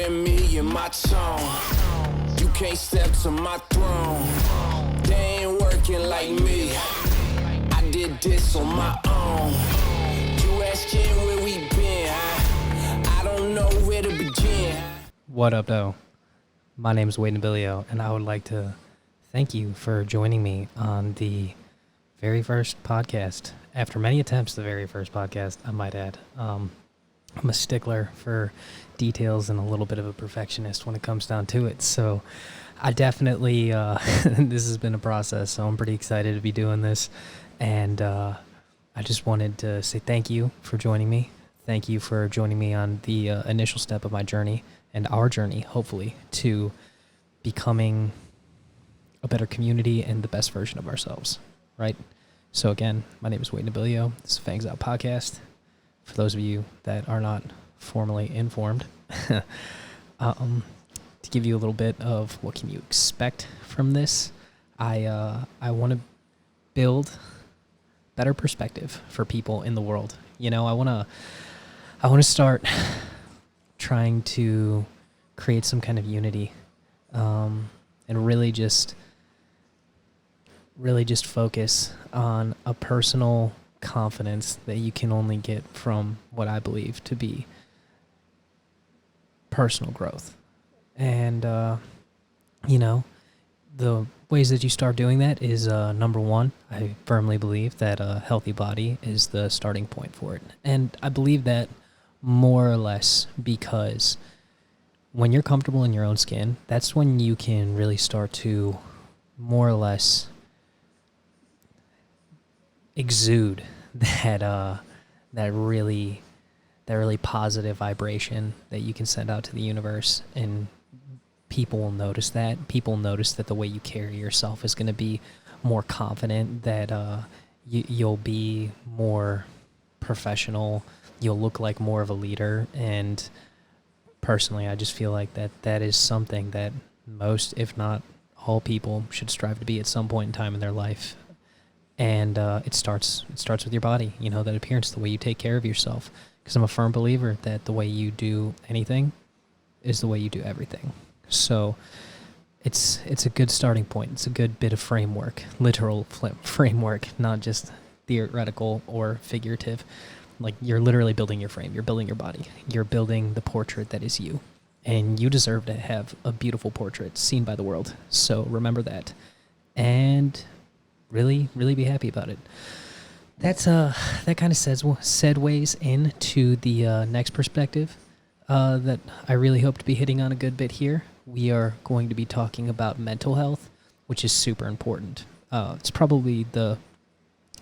than me and my tone. You can't step to my throne. They ain't working like me. I did this on my own. You asking where we been, I don't know where to begin. What up, though? My name is Wade Napoleon, and I would like to thank you for joining me on the very first podcast. After many attempts, the very first podcast, I might add. I'm a stickler for details and a little bit of a perfectionist when it comes down to it. So I definitely, this has been a process, so I'm pretty excited to be doing this. And I just wanted to say thank you for joining me. Thank you for joining me on the initial step of my journey and our journey, hopefully, to becoming a better community and the best version of ourselves, right? So again, my name is Wade Napoleon. This is Fangs Out Podcast. For those of you that are not formally informed, to give you a little bit of what can you expect from this, I want to build better perspective for people in the world. You know, I want to start trying to create some kind of unity, and really just focus on a personal confidence that you can only get from what I believe to be personal growth. And, you know, the ways that you start doing that is, number one, I firmly believe that a healthy body is the starting point for it. And I believe that more or less because when you're comfortable in your own skin, that's when you can really start to more or less exude that really positive vibration that you can send out to the universe, and people will notice that. People notice that the way you carry yourself is going to be more confident, that you'll be more professional, you'll look like more of a leader. And personally, I just feel like that is something that most, if not all people, should strive to be at some point in time in their life. And it starts with your body, you know, that appearance, the way you take care of yourself. Because I'm a firm believer that the way you do anything is the way you do everything. So it's a good starting point. It's a good bit of framework, literal framework, not just theoretical or figurative. Like, you're literally building your frame. You're building your body. You're building the portrait that is you. And you deserve to have a beautiful portrait seen by the world. So remember that. And really, really be happy about it. That kind of segues into the next perspective that I really hope to be hitting on a good bit here. We are going to be talking about mental health, which is super important. It's probably the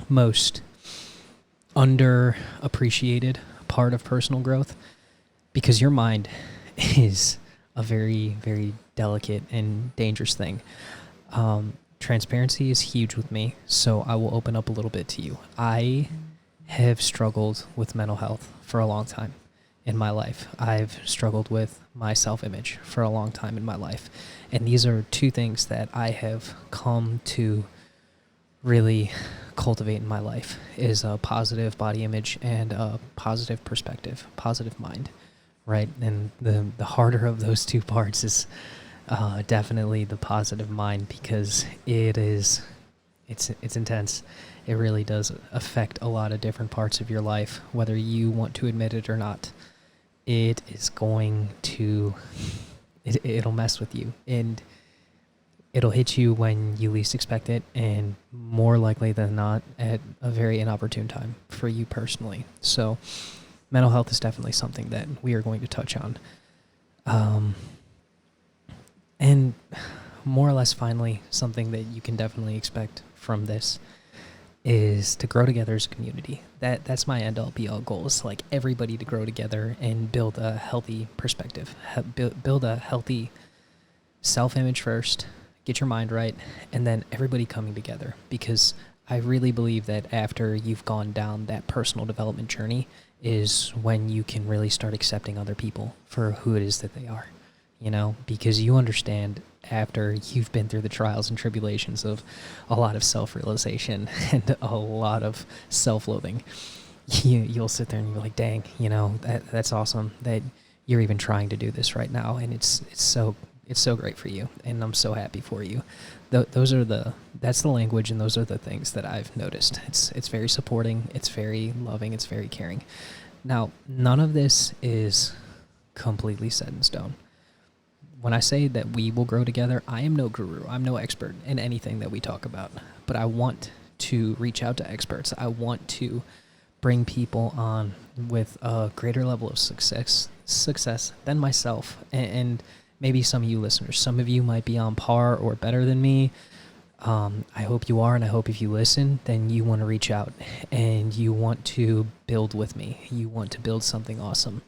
most underappreciated part of personal growth, because your mind is a very, very delicate and dangerous thing. Transparency is huge with me, so I will open up a little bit to you. I have struggled with mental health for a long time in my life. I've struggled with my self-image for a long time in my life. And these are two things that I have come to really cultivate in my life, is a positive body image and a positive perspective, positive mind, right? And the harder of those two parts is definitely the positive mind, because it's intense. It really does affect a lot of different parts of your life, whether you want to admit it or not. It is going to, it'll mess with you, and it'll hit you when you least expect it, and more likely than not at a very inopportune time for you personally. So mental health is definitely something that we are going to touch on. And more or less, finally, something that you can definitely expect from this is to grow together as a community. That's my end-all, be-all goal, is like everybody to grow together and build a healthy perspective, build a healthy self-image first, get your mind right, and then everybody coming together. Because I really believe that after you've gone down that personal development journey is when you can really start accepting other people for who it is that they are. You know, because you understand after you've been through the trials and tribulations of a lot of self-realization and a lot of self-loathing, you'll sit there and you're like, dang, you know, that's awesome that you're even trying to do this right now, and it's so great for you, and I'm so happy for you. That's the language, and those are the things that I've noticed. It's very supporting, it's very loving, it's very caring. Now, none of this is completely set in stone. When I say that we will grow together, I am no guru. I'm no expert in anything that we talk about, but I want to reach out to experts. I want to bring people on with a greater level of success than myself, and maybe some of you listeners. Some of you might be on par or better than me. I hope you are, and I hope if you listen, then you want to reach out and you want to build with me. You want to build something awesome.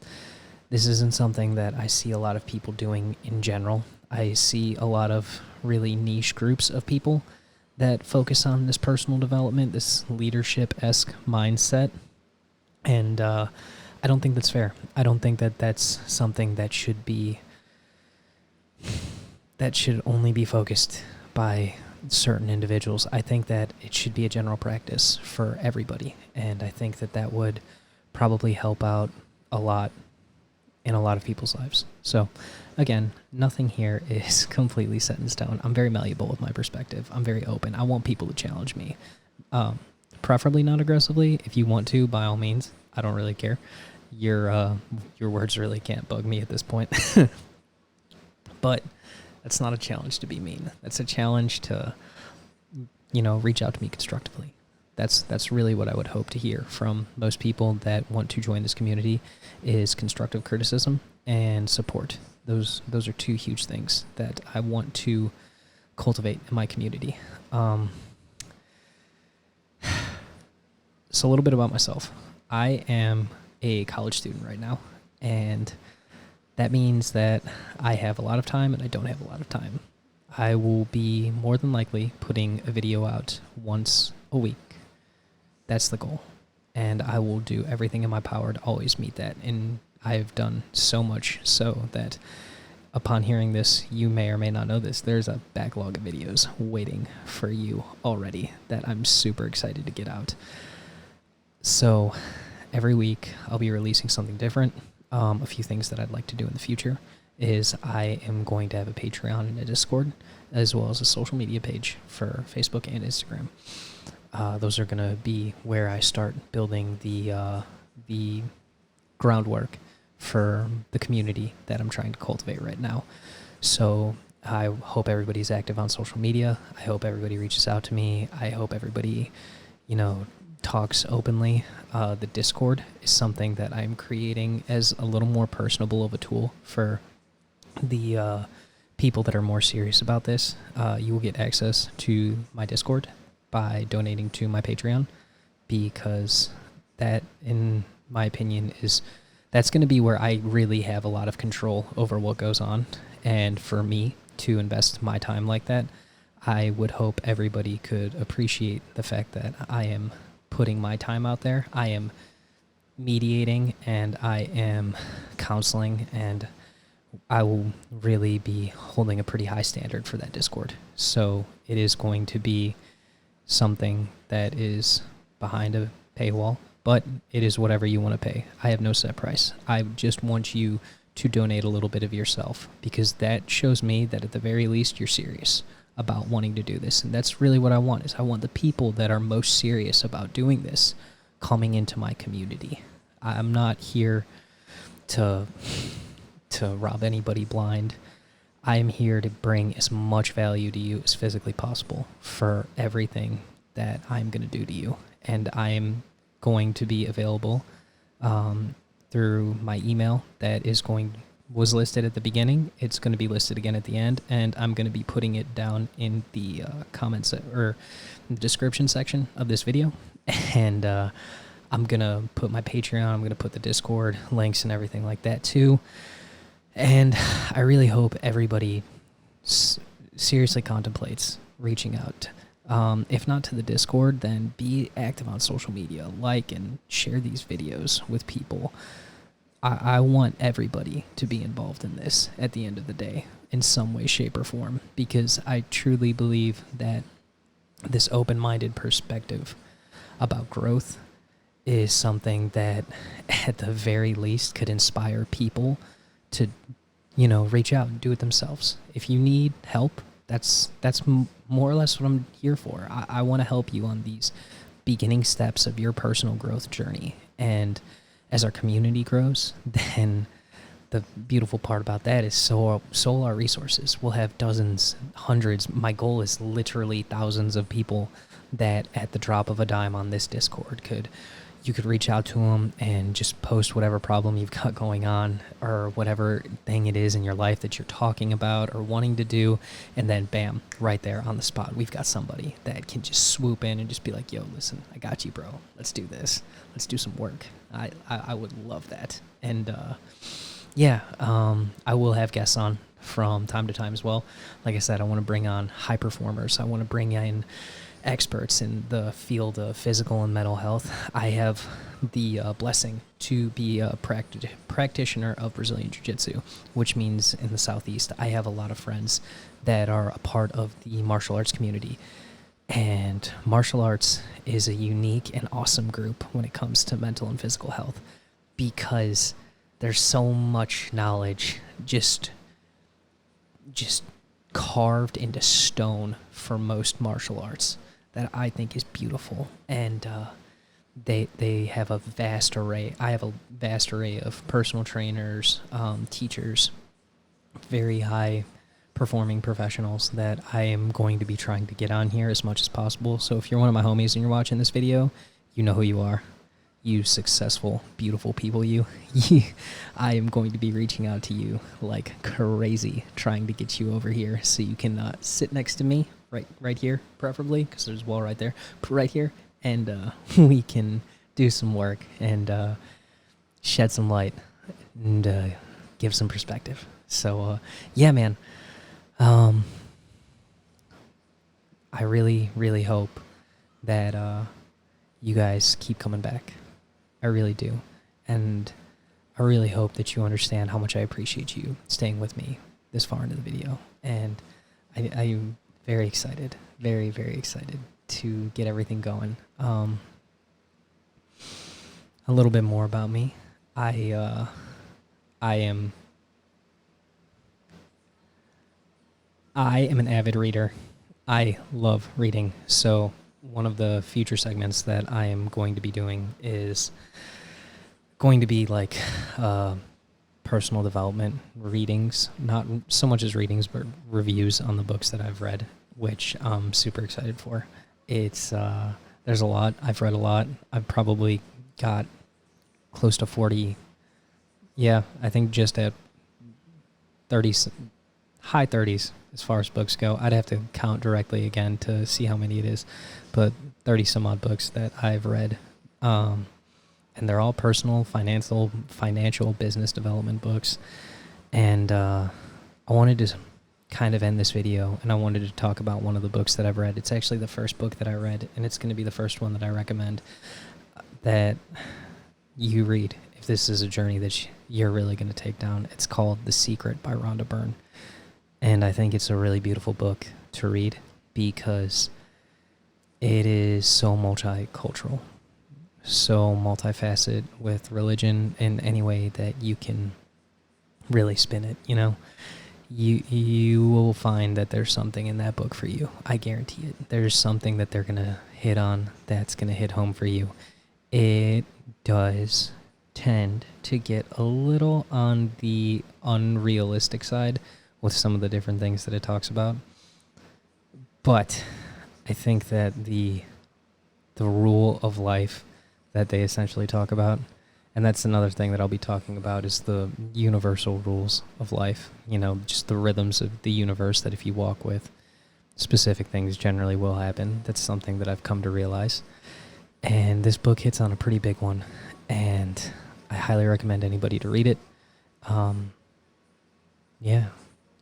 This isn't something that I see a lot of people doing in general. I see a lot of really niche groups of people that focus on this personal development, this leadership-esque mindset, and I don't think that's fair. I don't think that that's something that should only be focused by certain individuals. I think that it should be a general practice for everybody, and I think that that would probably help out a lot in a lot of people's lives. So again, nothing here is completely set in stone. I'm very malleable with my perspective. I'm very open. I want people to challenge me, preferably not aggressively. If you want to, by all means, I don't really care. Your words really can't bug me at this point. But that's not a challenge to be mean. That's a challenge to, reach out to me constructively. That's really what I would hope to hear from most people that want to join this community, is constructive criticism and support. Those are two huge things that I want to cultivate in my community. So a little bit about myself. I am a college student right now, and that means that I have a lot of time and I don't have a lot of time. I will be more than likely putting a video out once a week. That's the goal. And I will do everything in my power to always meet that. And I've done so much so that upon hearing this, you may or may not know this, there's a backlog of videos waiting for you already that I'm super excited to get out. So every week I'll be releasing something different. A few things that I'd like to do in the future is I am going to have a Patreon and a Discord, as well as a social media page for Facebook and Instagram. Those are going to be where I start building the groundwork for the community that I'm trying to cultivate right now. So I hope everybody's active on social media. I hope everybody reaches out to me. I hope everybody, talks openly. The Discord is something that I'm creating as a little more personable of a tool for the people that are more serious about this. You will get access to my Discord by donating to my Patreon, because that, in my opinion, that's going to be where I really have a lot of control over what goes on. And for me to invest my time like that, I would hope everybody could appreciate the fact that I am putting my time out there. I am mediating and I am counseling, and I will really be holding a pretty high standard for that Discord. So it is going to be something that is behind a paywall, but it is whatever you want to pay. I have no set price. I just want you to donate a little bit of yourself, because that shows me that at the very least you're serious about wanting to do this. And that's really what I want, is I want the people that are most serious about doing this coming into my community. I'm not here to rob anybody blind. I'm here to bring as much value to you as physically possible for everything that I'm going to do to you. And I am going to be available through my email that was listed at the beginning. It's going to be listed again at the end, and I'm going to be putting it down in the comments or the description section of this video. And I'm going to put my Patreon, I'm going to put the Discord links and everything like that too. And I really hope everybody seriously contemplates reaching out. If not to the Discord, then be active on social media. Like and share these videos with people. I want everybody to be involved in this at the end of the day in some way, shape, or form, because I truly believe that this open-minded perspective about growth is something that at the very least could inspire people to reach out and do it themselves. If you need help, that's more or less what I'm here for. I want to help you on these beginning steps of your personal growth journey. And as our community grows, then the beautiful part about that is so our resources. We'll have dozens, hundreds. My goal is literally thousands of people that at the drop of a dime on this Discord you could reach out to them and just post whatever problem you've got going on or whatever thing it is in your life that you're talking about or wanting to do. And then bam, right there on the spot, we've got somebody that can just swoop in and just be like, yo, listen, I got you, bro. Let's do this. Let's do some work. I would love that. And I will have guests on from time to time as well. Like I said, I want to bring on high performers. I want to bring in experts in the field of physical and mental health. I have the blessing to be a practitioner of Brazilian Jiu-Jitsu, which means in the Southeast, I have a lot of friends that are a part of the martial arts community. And martial arts is a unique and awesome group when it comes to mental and physical health because there's so much knowledge just carved into stone for most martial arts that I think is beautiful. And they have a vast array. I have a vast array of personal trainers, teachers, very high performing professionals that I am going to be trying to get on here as much as possible. So if you're one of my homies and you're watching this video, you know who you are. You successful, beautiful people, I am going to be reaching out to you like crazy, trying to get you over here so you can sit next to me, right here, preferably, because there's a wall right there, right here, and we can do some work and shed some light and give some perspective. So, yeah, man, I really, really hope that you guys keep coming back. I really do. And I really hope that you understand how much I appreciate you staying with me this far into the video. And I'm very excited, very, very excited to get everything going. A little bit more about me. I am an avid reader. I love reading. So one of the future segments that I am going to be doing is going to be like personal development readings, not so much as readings, but reviews on the books that I've read, which I'm super excited for. It's there's a lot. I've read a lot. I've probably got close to 40. Yeah, I think just at 30, high 30s as far as books go. I'd have to count directly again to see how many it is, but 30 some odd books that I've read. And they're all personal, financial business development books. And I wanted to kind of end this video, and I wanted to talk about one of the books that I've read. It's actually the first book that I read, and it's going to be the first one that I recommend that you read if this is a journey that you're really going to take down. It's called The Secret by Rhonda Byrne. And I think it's a really beautiful book to read because it is so multicultural, so multifaceted with religion in any way that you can really spin it, you know. You will find that there's something in that book for you. I guarantee it. There's something that they're going to hit on that's going to hit home for you. It does tend to get a little on the unrealistic side with some of the different things that it talks about. But I think that the rule of life that they essentially talk about, and that's another thing that I'll be talking about, is the universal rules of life. You know, just the rhythms of the universe that if you walk with, specific things generally will happen. That's something that I've come to realize. And this book hits on a pretty big one, and I highly recommend anybody to read it. Yeah.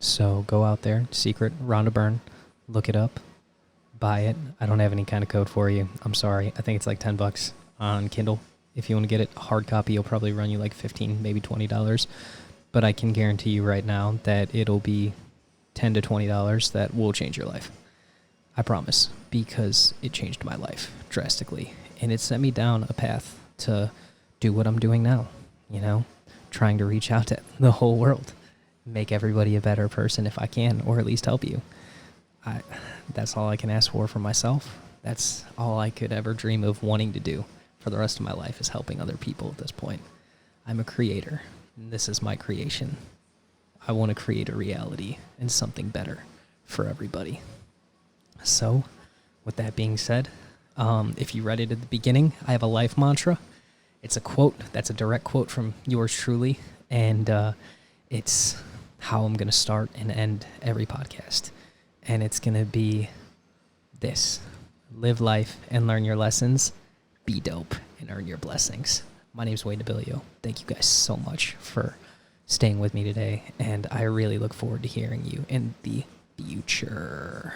So go out there, Secret, Rhonda Byrne, look it up, buy it. I don't have any kind of code for you. I'm sorry. I think it's like $10 on Kindle. If you want to get it hard copy, it'll probably run you like $15, maybe $20. But I can guarantee you right now that it'll be $10 to $20 that will change your life. I promise, because it changed my life drastically. And it set me down a path to do what I'm doing now, you know, trying to reach out to the whole world, make everybody a better person if I can, or at least help you. That's all I can ask for myself. That's all I could ever dream of wanting to do for the rest of my life, is helping other people at this point. I'm a creator, and this is my creation. I want to create a reality and something better for everybody. So, with that being said, if you read it at the beginning, I have a life mantra. It's a quote. That's a direct quote from yours truly, and it's how I'm going to start and end every podcast. And it's going to be this: live life and learn your lessons, be dope and earn your blessings. My name is Wade Nabilio. Thank you guys so much for staying with me today, and I really look forward to hearing you in the future.